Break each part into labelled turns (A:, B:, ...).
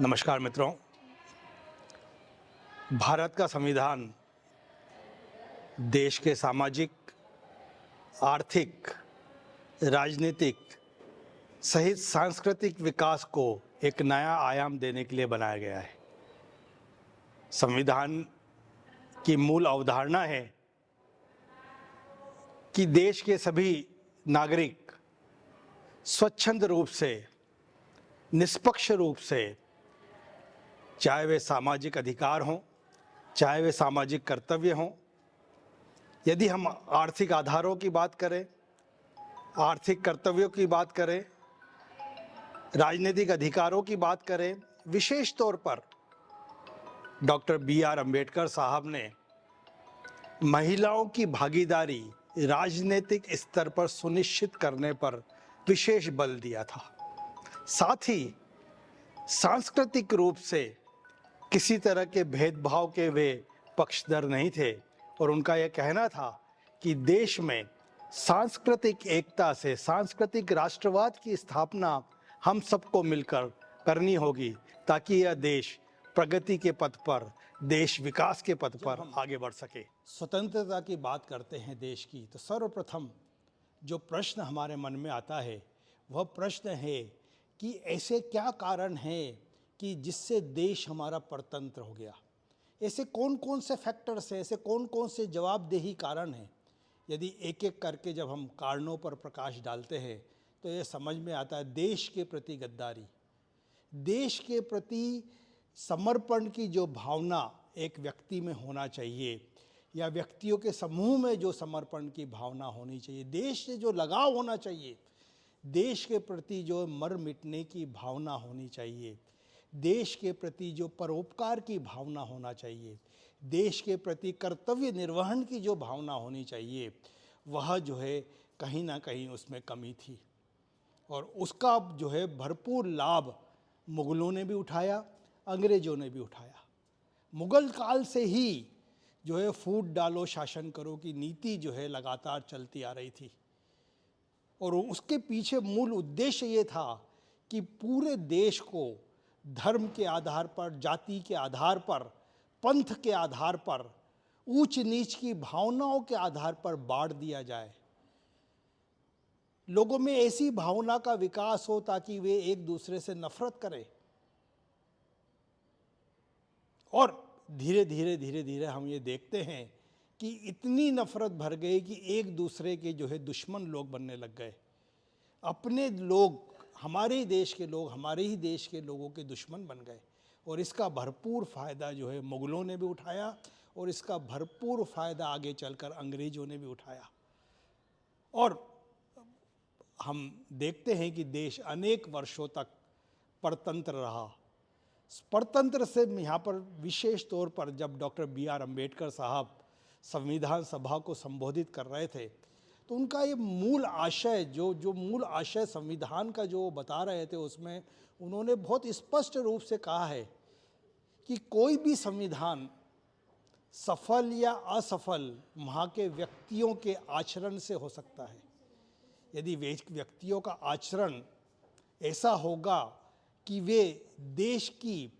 A: नमस्कार मित्रों। भारत का संविधान देश के सामाजिक, आर्थिक, राजनीतिक सहित सांस्कृतिक विकास को एक नया आयाम देने के लिए बनाया गया है। संविधान की मूल अवधारणा है कि देश के सभी नागरिक स्वच्छंद रूप से, निष्पक्ष रूप से, चाहे वे सामाजिक अधिकार हों, चाहे वे सामाजिक कर्तव्य हों, यदि हम आर्थिक आधारों की बात करें, आर्थिक कर्तव्यों की बात करें, राजनीतिक अधिकारों की बात करें, विशेष तौर पर डॉक्टर बी.आर. अम्बेडकर साहब ने महिलाओं की भागीदारी राजनीतिक स्तर पर सुनिश्चित करने पर विशेष बल दिया था। साथ ही सांस्कृतिक रूप से किसी तरह के भेदभाव के वे पक्षधर नहीं थे और उनका यह कहना था कि देश में सांस्कृतिक एकता से सांस्कृतिक राष्ट्रवाद की स्थापना हम सबको मिलकर करनी होगी ताकि यह देश प्रगति के पथ पर, देश विकास के पथ पर आगे बढ़ सके। स्वतंत्रता की बात करते हैं देश की, तो सर्वप्रथम जो प्रश्न हमारे मन में आता है वह प्रश्न है कि ऐसे क्या कारण हैं कि जिससे देश हमारा परतंत्र हो गया। ऐसे कौन कौन से फैक्टर्स हैं, ऐसे कौन कौन से जवाबदेही कारण हैं। यदि एक एक करके जब हम कारणों पर प्रकाश डालते हैं तो ये समझ में आता है देश के प्रति गद्दारी, देश के प्रति समर्पण की जो भावना एक व्यक्ति में होना चाहिए या व्यक्तियों के समूह में जो समर्पण की भावना होनी चाहिए, देश से जो लगाव होना चाहिए, देश के प्रति जो मर मिटने की भावना होनी चाहिए, देश के प्रति जो परोपकार की भावना होना चाहिए, देश के प्रति कर्तव्य निर्वहन की जो भावना होनी चाहिए, वह जो है कहीं ना कहीं उसमें कमी थी। और उसका जो है भरपूर लाभ मुग़लों ने भी उठाया, अंग्रेज़ों ने भी उठाया। मुग़ल काल से ही जो है फूट डालो शासन करो की नीति जो है लगातार चलती आ रही थी और उसके पीछे मूल उद्देश्य ये था कि पूरे देश को धर्म के आधार पर, जाति के आधार पर, पंथ के आधार पर, ऊंच नीच की भावनाओं के आधार पर बांट दिया जाए। लोगों में ऐसी भावना का विकास हो ताकि वे एक दूसरे से नफरत करें और धीरे धीरे हम ये देखते हैं कि इतनी नफरत भर गई कि एक दूसरे के जो है दुश्मन लोग बनने लग गए। अपने लोग, हमारे ही देश के लोग हमारे ही देश के लोगों के दुश्मन बन गए और इसका भरपूर फ़ायदा जो है मुग़लों ने भी उठाया और इसका भरपूर फ़ायदा आगे चलकर अंग्रेज़ों ने भी उठाया। और हम देखते हैं कि देश अनेक वर्षों तक परतंत्र रहा। परतंत्र से यहाँ पर विशेष तौर पर जब डॉक्टर बी.आर. अम्बेडकर साहब संविधान सभा को संबोधित कर रहे थे तो उनका ये मूल आशय जो मूल आशय संविधान का जो बता रहे थे उसमें उन्होंने बहुत स्पष्ट रूप से कहा है कि कोई भी संविधान सफल या असफल वहाँ के व्यक्तियों के आचरण से हो सकता है। यदि व्यक्तियों का आचरण ऐसा होगा कि वे देश की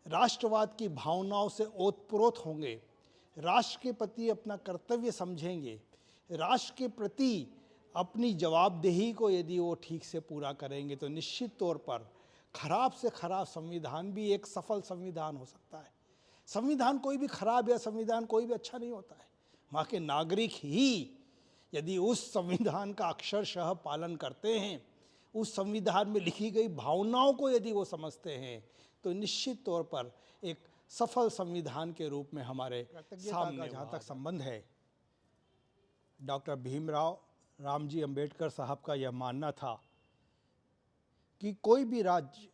A: राष्ट्रवाद की भावनाओं से ओतप्रोत होंगे, राष्ट्र के प्रति अपना कर्तव्य समझेंगे, राष्ट्र के प्रति अपनी जवाबदेही को यदि वो ठीक से पूरा करेंगे तो निश्चित तौर पर खराब से खराब संविधान भी एक सफल संविधान हो सकता है। संविधान कोई भी खराब या संविधान कोई भी अच्छा नहीं होता है। वहाँ के नागरिक ही यदि उस संविधान का अक्षरशः पालन करते हैं, उस संविधान में लिखी गई भावनाओं को यदि वो समझते हैं तो निश्चित तौर पर एक सफल संविधान के रूप में हमारे सामने। जहाँ तक संबंध है, डॉक्टर भीमराव रामजी अंबेडकर साहब का यह मानना था कि कोई भी राज्य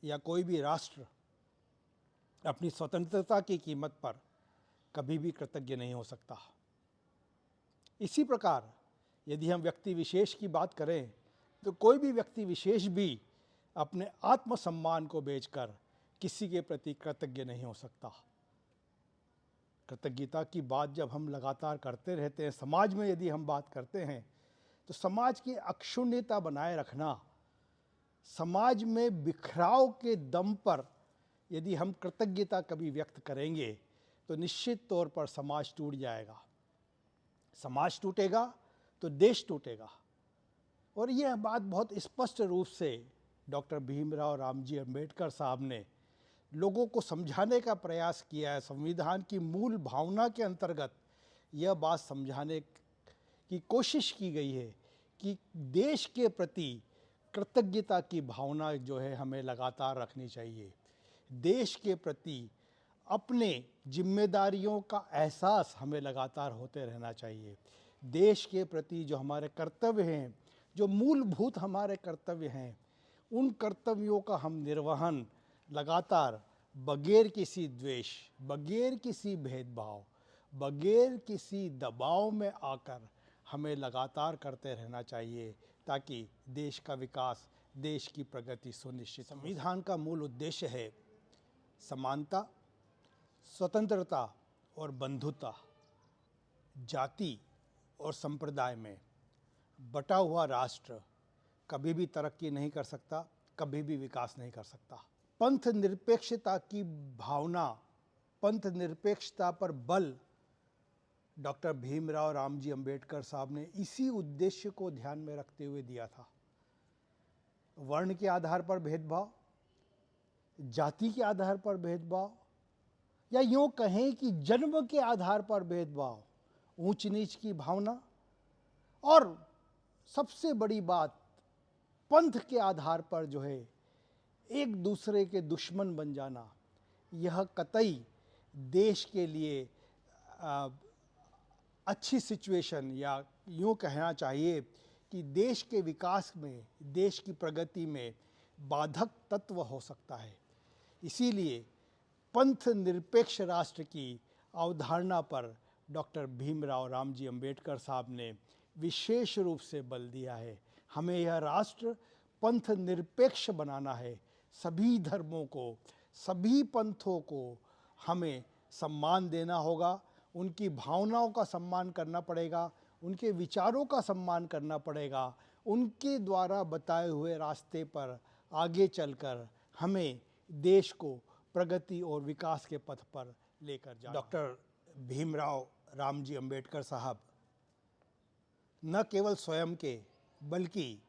A: या कोई भी राष्ट्र अपनी स्वतंत्रता की कीमत पर कभी भी कृतज्ञ नहीं हो सकता। इसी प्रकार यदि हम व्यक्ति विशेष की बात करें तो कोई भी व्यक्ति विशेष भी अपने आत्मसम्मान को बेचकर किसी के प्रति कृतज्ञ नहीं हो सकता। कृतज्ञता की बात जब हम लगातार करते रहते हैं, समाज में यदि हम बात करते हैं तो समाज की अक्षुण्यता बनाए रखना समाज में बिखराव के दम पर यदि हम कृतज्ञता कभी व्यक्त करेंगे तो निश्चित तौर पर समाज टूट जाएगा। समाज टूटेगा तो देश टूटेगा। और यह बात बहुत स्पष्ट रूप से डॉक्टर भीमराव रामजी अंबेडकर साहब ने लोगों को समझाने का प्रयास किया है। संविधान की मूल भावना के अंतर्गत यह बात समझाने की कोशिश की गई है कि देश के प्रति कृतज्ञता की भावना जो है हमें लगातार रखनी चाहिए। देश के प्रति अपने जिम्मेदारियों का एहसास हमें लगातार होते रहना चाहिए। देश के प्रति जो हमारे कर्तव्य हैं, जो मूलभूत हमारे कर्तव्य हैं, उन कर्तव्यों का हम निर्वहन लगातार बगैर किसी द्वेष, बगैर किसी भेदभाव, बगैर किसी दबाव में आकर हमें लगातार करते रहना चाहिए ताकि देश का विकास, देश की प्रगति सुनिश्चित। संविधान का मूल उद्देश्य है समानता, स्वतंत्रता और बंधुता। जाति और संप्रदाय में बटा हुआ राष्ट्र कभी भी तरक्की नहीं कर सकता, कभी भी विकास नहीं कर सकता। पंथ निरपेक्षता की भावना, पंथ निरपेक्षता पर बल डॉक्टर भीमराव रामजी अंबेडकर साहब ने इसी उद्देश्य को ध्यान में रखते हुए दिया था। वर्ण के आधार पर भेदभाव, जाति के आधार पर भेदभाव, या यूँ कहें कि जन्म के आधार पर भेदभाव, ऊंच नीच की भावना, और सबसे बड़ी बात पंथ के आधार पर जो है एक दूसरे के दुश्मन बन जाना, यह कतई देश के लिए अच्छी सिचुएशन, या यूँ कहना चाहिए कि देश के विकास में, देश की प्रगति में बाधक तत्व हो सकता है। इसीलिए पंथ निरपेक्ष राष्ट्र की अवधारणा पर डॉक्टर भीमराव रामजी अंबेडकर साहब ने विशेष रूप से बल दिया है। हमें यह राष्ट्र पंथ निरपेक्ष बनाना है। सभी धर्मों को, सभी पंथों को हमें सम्मान देना होगा, उनकी भावनाओं का सम्मान करना पड़ेगा, उनके विचारों का सम्मान करना पड़ेगा। उनके द्वारा बताए हुए रास्ते पर आगे चलकर हमें देश को प्रगति और विकास के पथ पर लेकर जाना। डॉक्टर भीमराव रामजी अंबेडकर साहब न केवल स्वयं के बल्कि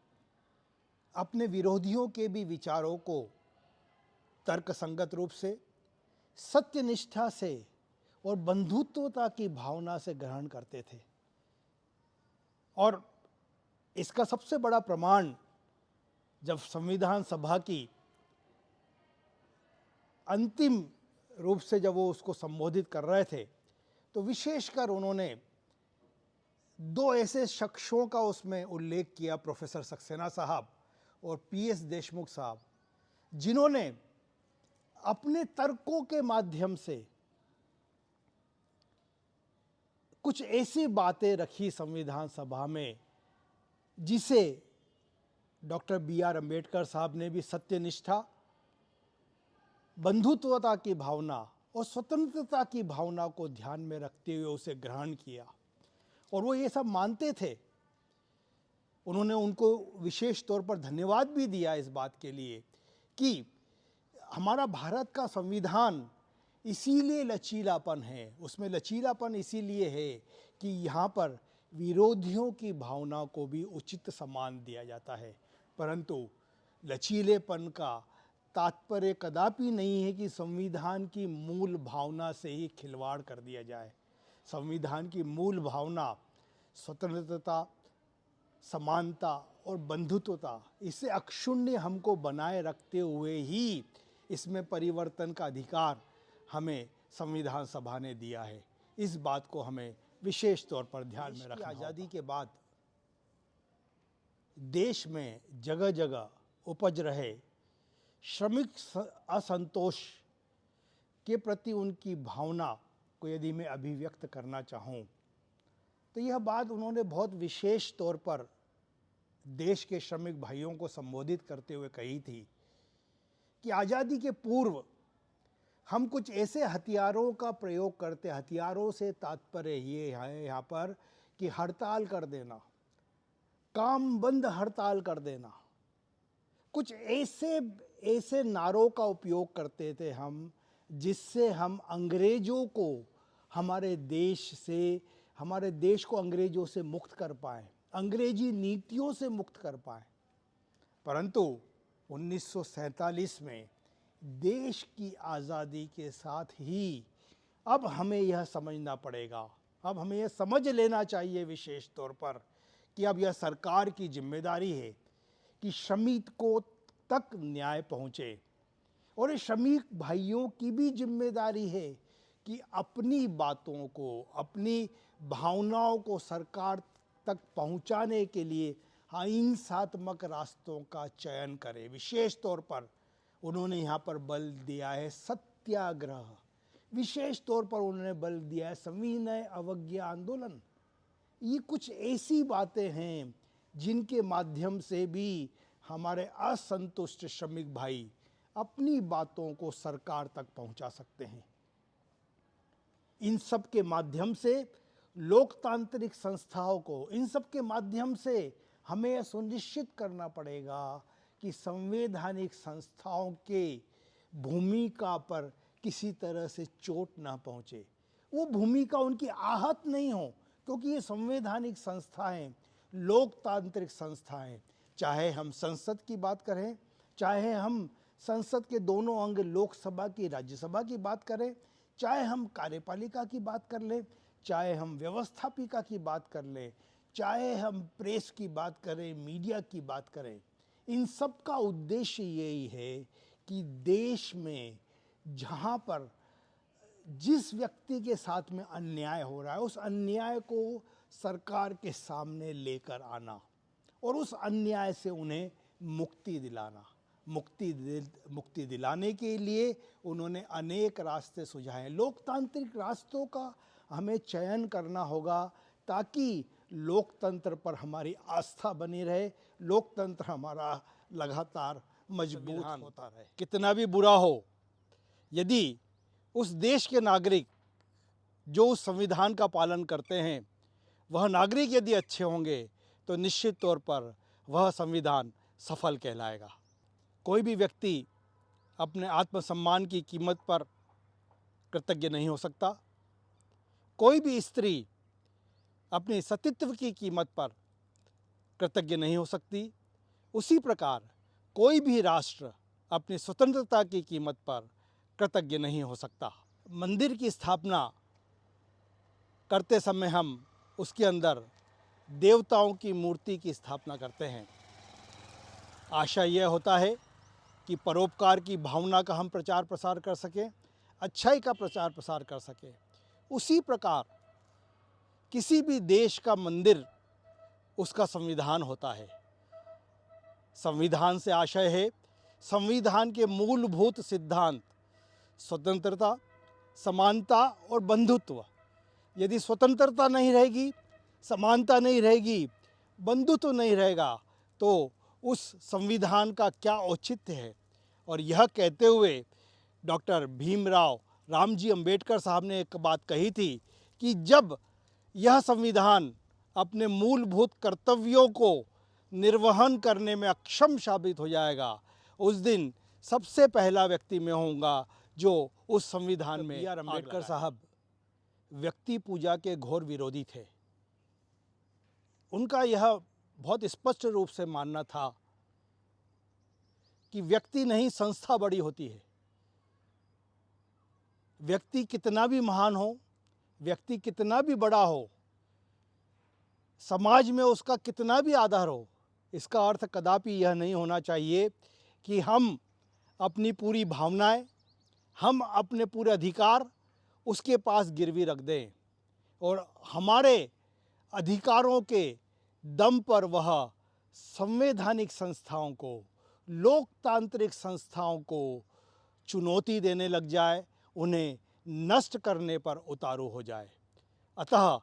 A: अपने विरोधियों के भी विचारों को तर्कसंगत रूप से, सत्यनिष्ठा से और बंधुत्वता की भावना से ग्रहण करते थे। और इसका सबसे बड़ा प्रमाण जब संविधान सभा की अंतिम रूप से जब वो उसको संबोधित कर रहे थे तो विशेषकर उन्होंने दो ऐसे शख्सों का उसमें उल्लेख किया, प्रोफेसर सक्सेना साहब और पीएस देशमुख साहब, जिन्होंने अपने तर्कों के माध्यम से कुछ ऐसी बातें रखी संविधान सभा में जिसे डॉक्टर बी.आर. अंबेडकर साहब ने भी सत्यनिष्ठा, बंधुत्वता की भावना और स्वतंत्रता की भावना को ध्यान में रखते हुए उसे ग्रहण किया। और वो ये सब मानते थे। उन्होंने उनको विशेष तौर पर धन्यवाद भी दिया इस बात के लिए कि हमारा भारत का संविधान इसीलिए लचीलापन है, उसमें लचीलापन इसीलिए है कि यहाँ पर विरोधियों की भावना को भी उचित सम्मान दिया जाता है। परंतु लचीलेपन का तात्पर्य कदापि नहीं है कि संविधान की मूल भावना से ही खिलवाड़ कर दिया जाए। संविधान की मूल भावना स्वतंत्रता, समानता और बंधुत्वता, इसे अक्षुण्य हमको बनाए रखते हुए ही इसमें परिवर्तन का अधिकार हमें संविधान सभा ने दिया है। इस बात को हमें विशेष तौर पर ध्यान में रखना। आज़ादी के बाद देश में जगह जगह उपज रहे श्रमिक असंतोष के प्रति उनकी भावना को यदि मैं अभिव्यक्त करना चाहूँ तो यह बात उन्होंने बहुत विशेष तौर पर देश के श्रमिक भाइयों को संबोधित करते हुए कही थी कि आज़ादी के पूर्व हम कुछ ऐसे हथियारों का प्रयोग करते, हथियारों से तात्पर्य ये है यहाँ पर कि हड़ताल कर देना, काम बंद हड़ताल कर देना, कुछ ऐसे ऐसे नारों का उपयोग करते थे हम, जिससे हम अंग्रेजों को हमारे देश को अंग्रेजों से मुक्त कर पाएँ, अंग्रेजी नीतियों से मुक्त कर पाएँ। परंतु 1947 में देश की आज़ादी के साथ ही अब हमें यह समझना पड़ेगा, अब हमें यह समझ लेना चाहिए विशेष तौर पर कि अब यह सरकार की जिम्मेदारी है कि श्रमिकों तक न्याय पहुँचे, और ये श्रमिक भाइयों की भी जिम्मेदारी है कि अपनी बातों को, अपनी भावनाओं को सरकार तक पहुंचाने के लिए अहिंसात्मक रास्तों का चयन करें। विशेष तौर पर उन्होंने यहाँ पर बल दिया है सत्याग्रह, विशेष तौर पर उन्होंने बल दिया है सविनय अवज्ञा आंदोलन। ये कुछ ऐसी बातें हैं जिनके माध्यम से भी हमारे असंतुष्ट श्रमिक भाई अपनी बातों को सरकार तक पहुंचा सकते हैं। इन सब के माध्यम से लोकतांत्रिक संस्थाओं को, इन सब के माध्यम से हमें यह सुनिश्चित करना पड़ेगा कि संवैधानिक संस्थाओं के भूमिका पर किसी तरह से चोट ना पहुंचे, वो भूमिका उनकी आहत नहीं हो, क्योंकि ये संवैधानिक संस्थाएं, लोकतांत्रिक संस्थाएं, चाहे हम संसद की बात करें, चाहे हम संसद के दोनों अंग लोकसभा की, राज्यसभा की बात करें, चाहे हम कार्यपालिका की बात कर लें, चाहे हम व्यवस्थापिका की बात कर लें, चाहे हम प्रेस की बात करें, मीडिया की बात करें, इन सब का उद्देश्य यही है कि देश में जहाँ पर जिस व्यक्ति के साथ में अन्याय हो रहा है, उस अन्याय को सरकार के सामने लेकर आना और उस अन्याय से उन्हें मुक्ति दिलाना। मुक्ति दिलाने के लिए उन्होंने अनेक रास्ते सुझाए। लोकतांत्रिक रास्तों का हमें चयन करना होगा ताकि लोकतंत्र पर हमारी आस्था बनी रहे, लोकतंत्र हमारा लगातार मजबूत होता रहे। कितना भी बुरा हो, यदि उस देश के नागरिक जो उस संविधान का पालन करते हैं, वह नागरिक यदि अच्छे होंगे तो निश्चित तौर पर वह संविधान सफल कहलाएगा। कोई भी व्यक्ति अपने आत्मसम्मान की कीमत पर कृतज्ञ नहीं हो सकता, कोई भी स्त्री अपने सतीत्व की कीमत पर कृतज्ञ नहीं हो सकती। उसी प्रकार कोई भी राष्ट्र अपनी स्वतंत्रता की कीमत पर कृतज्ञ नहीं हो सकता। मंदिर की स्थापना करते समय हम उसके अंदर देवताओं की मूर्ति की स्थापना करते हैं। आशा यह होता है कि परोपकार की भावना का हम प्रचार प्रसार कर सकें, अच्छाई का प्रचार प्रसार कर सकें। उसी प्रकार किसी भी देश का मंदिर उसका संविधान होता है। संविधान से आशय है संविधान के मूलभूत सिद्धांत स्वतंत्रता, समानता और बंधुत्व। यदि स्वतंत्रता नहीं रहेगी, समानता नहीं रहेगी, बंधुत्व नहीं रहेगा, तो उस संविधान का क्या औचित्य है। और यह कहते हुए डॉक्टर भीमराव रामजी अंबेडकर साहब ने एक बात कही थी कि जब यह संविधान अपने मूलभूत कर्तव्यों को निर्वहन करने में अक्षम साबित हो जाएगा, उस दिन सबसे पहला व्यक्ति मैं होऊंगा जो उस संविधान में। अंबेडकर साहब व्यक्ति पूजा के घोर विरोधी थे। उनका यह बहुत स्पष्ट रूप से मानना था कि व्यक्ति नहीं, संस्था बड़ी होती है। व्यक्ति कितना भी महान हो, व्यक्ति कितना भी बड़ा हो, समाज में उसका कितना भी आदर हो, इसका अर्थ कदापि यह नहीं होना चाहिए कि हम अपनी पूरी भावनाएं, हम अपने पूरे अधिकार उसके पास गिरवी रख दें और हमारे अधिकारों के दम पर वह संवैधानिक संस्थाओं को, लोकतांत्रिक संस्थाओं को चुनौती देने लग जाए, उन्हें नष्ट करने पर उतारू हो जाए। अतः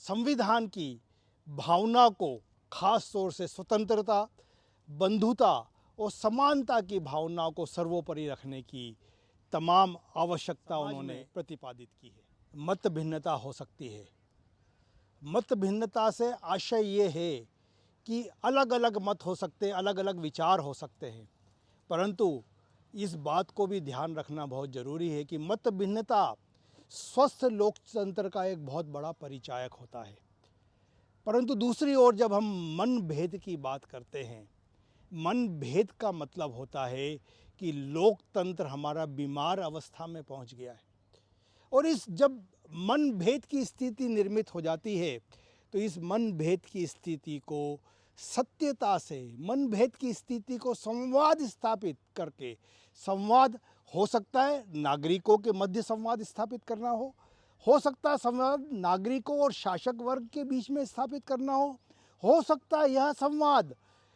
A: संविधान की भावना को, खास तौर से स्वतंत्रता, बंधुता और समानता की भावना को सर्वोपरि रखने की तमाम आवश्यकता उन्होंने प्रतिपादित की है। मत भिन्नता हो सकती है। मत भिन्नता से आशय ये है कि अलग अलग मत हो सकते हैं, अलग अलग विचार हो सकते हैं, परंतु इस बात को भी ध्यान रखना बहुत ज़रूरी है कि मत भिन्नता स्वस्थ लोकतंत्र का एक बहुत बड़ा परिचायक होता है। परंतु दूसरी ओर जब हम मन भेद की बात करते हैं, मन भेद का मतलब होता है कि लोकतंत्र हमारा बीमार अवस्था में पहुंच गया है। और इस जब मन भेद की स्थिति निर्मित हो जाती है तो इस मन भेद की स्थिति को सत्यता से, मन भेद की स्थिति को संवाद स्थापित करके, संवाद हो सकता है नागरिकों के मध्य संवाद स्थापित करना हो सकता है संवाद नागरिकों और शासक वर्ग के बीच में स्थापित करना हो सकता है यह संवाद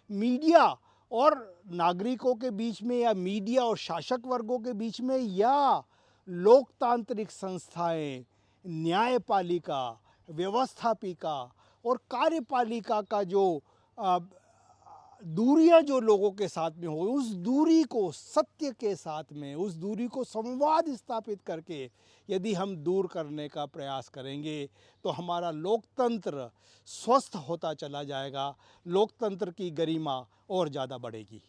A: मीडिया और नागरिकों के बीच में या मीडिया और शासक वर्गों के बीच में, या लोकतांत्रिक संस्थाएं, न्यायपालिका, व्यवस्थापिका और कार्यपालिका का जो दूरियां जो लोगों के साथ में हो, उस दूरी को सत्य के साथ में, उस दूरी को संवाद स्थापित करके यदि हम दूर करने का प्रयास करेंगे तो हमारा लोकतंत्र स्वस्थ होता चला जाएगा, लोकतंत्र की गरिमा और ज़्यादा बढ़ेगी।